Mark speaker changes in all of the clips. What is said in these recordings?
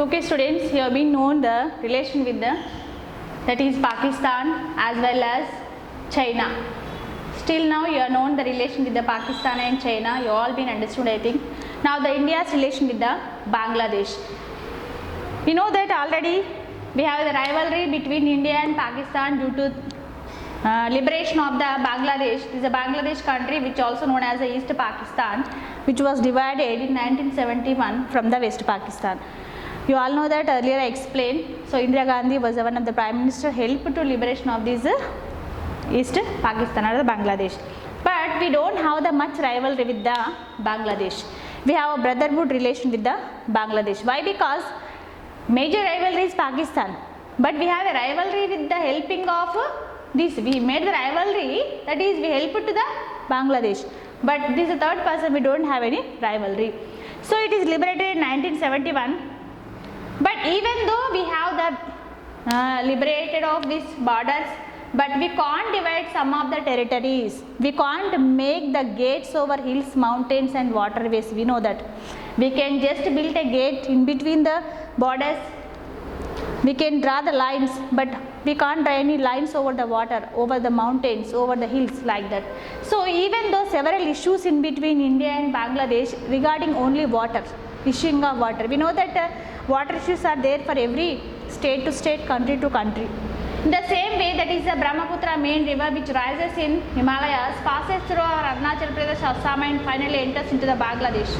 Speaker 1: Okay students, you have been known the relation with the that is Pakistan as well as China. Still now you are known the relation with the Pakistan and China. You all been understood I think. Now the India's relation with the Bangladesh. You know that already we have the rivalry between India and Pakistan due to liberation of the Bangladesh. This is a Bangladesh country which also known as the East Pakistan, which was divided in 1971 from the West Pakistan. You all know that earlier I explained. So Indira Gandhi was one of the Prime Minister helped to liberation of this East Pakistan or the Bangladesh. But we don't have the much rivalry with the Bangladesh. We have a brotherhood relation with the Bangladesh. Why? Because major rivalry is Pakistan. But we have a rivalry with the helping of this. We made the rivalry, that is we helped to the Bangladesh. But this is the third person, we don't have any rivalry. So it is liberated in 1971. But even though we have the liberated of these borders, but we can't divide some of the territories. We can't make the gates over hills, mountains and waterways. We know that. We can just build a gate in between the borders. We can draw the lines, but we can't draw any lines over the water, over the mountains, over the hills like that. So even though several issues in between India and Bangladesh regarding only water, issuing of water. We know that water issues are there for every state to state, country to country. In the same way, that is the Brahmaputra main river which rises in Himalayas, passes through Arunachal Pradesh, Assam and finally enters into the Bangladesh.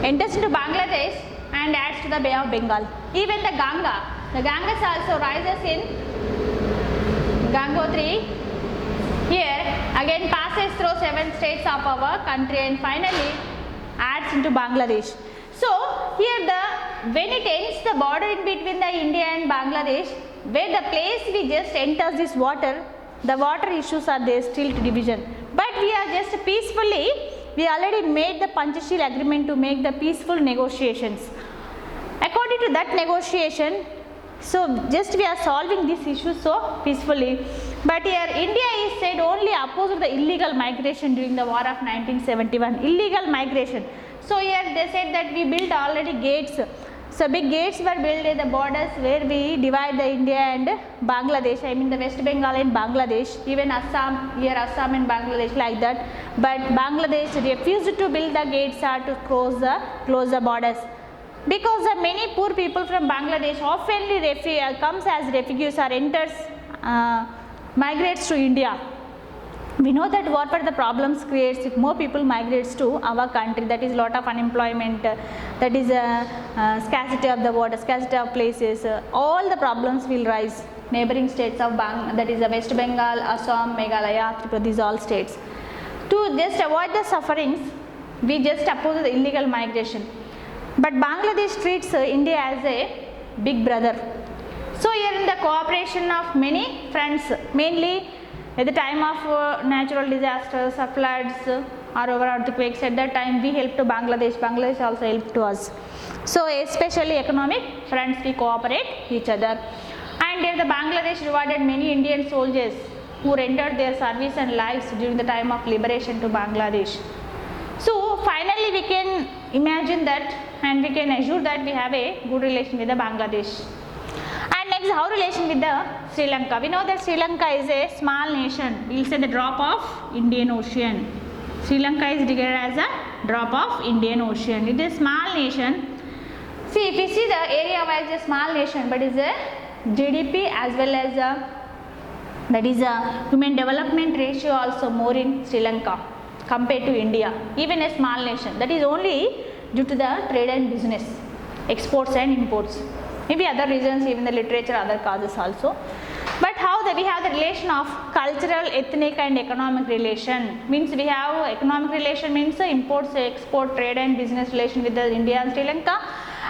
Speaker 1: Enters into Bangladesh and adds to the Bay of Bengal. Even the Ganges also rises in Gangotri. Here again passes through 7 states of our country and finally adds into Bangladesh. So here when it ends the border in between the India and Bangladesh, where the place we just enters this water, the water issues are there still to division. But we are just peacefully, we already made the Panchashil agreement to make the peaceful negotiations. According to that negotiation, so just we are solving this issue so peacefully. But here India is said only opposed the illegal migration during the war of 1971. Illegal migration. So here they said that we built already gates. So big gates were built at the borders where we divide the India and Bangladesh. I mean the West Bengal and Bangladesh. Even Assam, here Assam and Bangladesh like that. But Bangladesh refused to build the gates or to close the borders. Because many poor people from Bangladesh often comes as refugees or enters, migrates to India. We know that what are the problems creates if more people migrates to our country, that is lot of unemployment, that is scarcity of the water, scarcity of places, all the problems will rise. Neighboring states of that is West Bengal, Assam, Meghalaya, Tripura, these all states. To just avoid the sufferings, we just oppose the illegal migration. But Bangladesh treats India as a big brother. So here in the cooperation of many fronts, mainly at the time of natural disasters, floods or over earthquakes, at that time we help to Bangladesh, Bangladesh also helped to us. So especially economic fronts we cooperate each other. And here the Bangladesh rewarded many Indian soldiers who rendered their service and lives during the time of liberation to Bangladesh. So finally we can imagine that and we can assure that we have a good relation with the Bangladesh. And next, how relation with the Sri Lanka? We know that Sri Lanka is a small nation. We will say the drop of Indian Ocean. Sri Lanka is regarded as a drop of Indian Ocean. It is a small nation. See, if you see the area wise, a small nation, but is a GDP as well as that is a human development ratio also more in Sri Lanka compared to India. Even a small nation. That is only due to the trade and business, exports and imports. Maybe other reasons, even the literature, other causes also. But how we have the relation of cultural, ethnic and economic relation. Means we have economic relation means imports, export, trade and business relation with the India and Sri Lanka.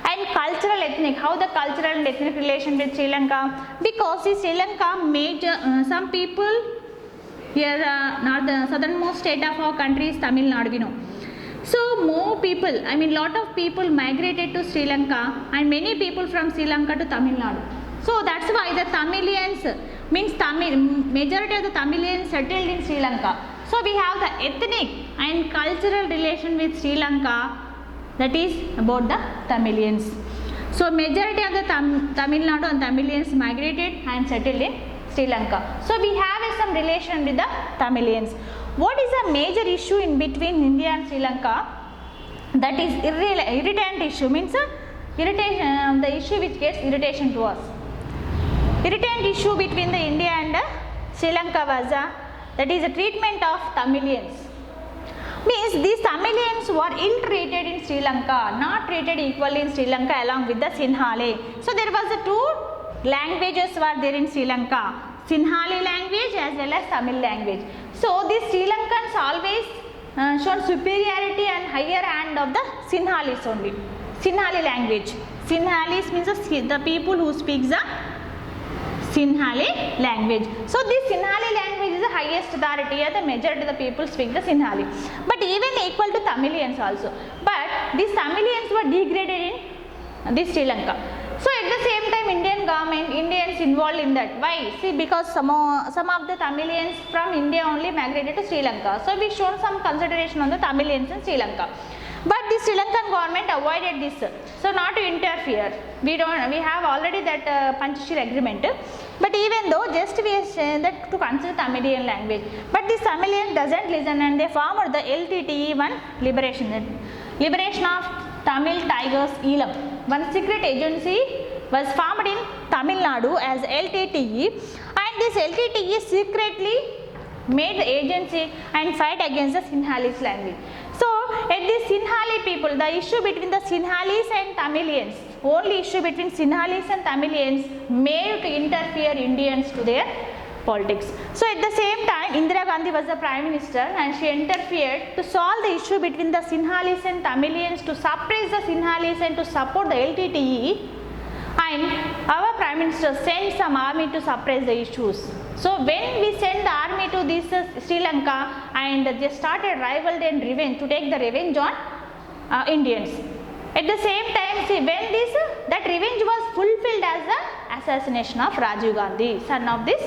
Speaker 1: And cultural, ethnic, how the cultural and ethnic relation with Sri Lanka? Because Sri Lanka major, some people here, the southernmost state of our country is Tamil Nadu, we know. So more people, I mean lot of people migrated to Sri Lanka and many people from Sri Lanka to Tamil Nadu. So that's why the Tamilians means majority of the Tamilians settled in Sri Lanka. So we have the ethnic and cultural relation with Sri Lanka that is about the Tamilians. So majority of the Tamil Nadu and Tamilians migrated and settled in Sri Lanka. So we have some relation with the Tamilians. What is a major issue in between India and Sri Lanka? That is irritant issue, means irritation, the issue which gets irritation to us. Irritant issue between the India and Sri Lanka was that is the treatment of Tamilians. Means these Tamilians were ill treated in Sri Lanka, not treated equally in Sri Lanka along with the Sinhali. So there was two languages were there in Sri Lanka, Sinhali language as well as Tamil language. So these Sri Lankans always shown superiority and higher hand of the Sinhalis only. Sinhali language. Sinhalis means the people who speaks the Sinhali language. So this Sinhali language is the highest authority, and the majority of the people speak the Sinhali. But even equal to Tamilians also. But these Tamilians were degraded in this Sri Lanka. So at the same time, Indian government, Indians involved in that. Why? See, because some of the Tamilians from India only migrated to Sri Lanka. So we shown some consideration on the Tamilians in Sri Lanka. But the Sri Lankan government avoided this, so not to interfere. We have already that Panchashir agreement. But even though just we say that to consider Tamilian language, but this Tamilian doesn't listen, and they formed the LTTE one liberation of Tamil Tigers Elam. One secret agency was formed in Tamil Nadu as LTTE, and this LTTE secretly made the agency and fight against the Sinhalese language. So at the Sinhali people, the issue between the Sinhalese and Tamilians, only issue between Sinhalese and Tamilians made to interfere Indians to their politics. So at the same time, Indira Gandhi was the Prime Minister, and she interfered to solve the issue between the Sinhalese and Tamilians, to suppress the Sinhalese and to support the LTTE, and our Prime Minister sent some army to suppress the issues. So when we send the army to this Sri Lanka, and they started rivalry and revenge, to take the revenge on Indians. At the same time, see, when that revenge was fulfilled as the assassination of Rajiv Gandhi, son of this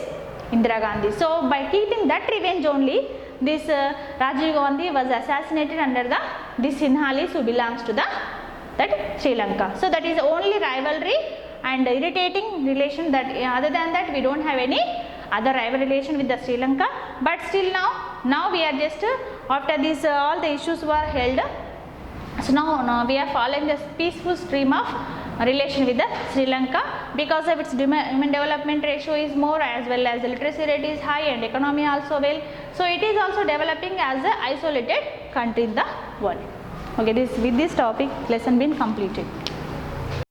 Speaker 1: Indira Gandhi. So by keeping that revenge only, this Rajiv Gandhi was assassinated under the Sinhalese who belongs to that Sri Lanka. So that is only rivalry and irritating relation. That other than that, we don't have any other rival relation with the Sri Lanka. But still now we are just after this all the issues were held. So now we are following this peaceful stream of relation with the Sri Lanka, because of its human development ratio is more, as well as the literacy rate is high and economy also well. So it is also developing as an isolated country in the world. Okay, with this topic lesson been completed.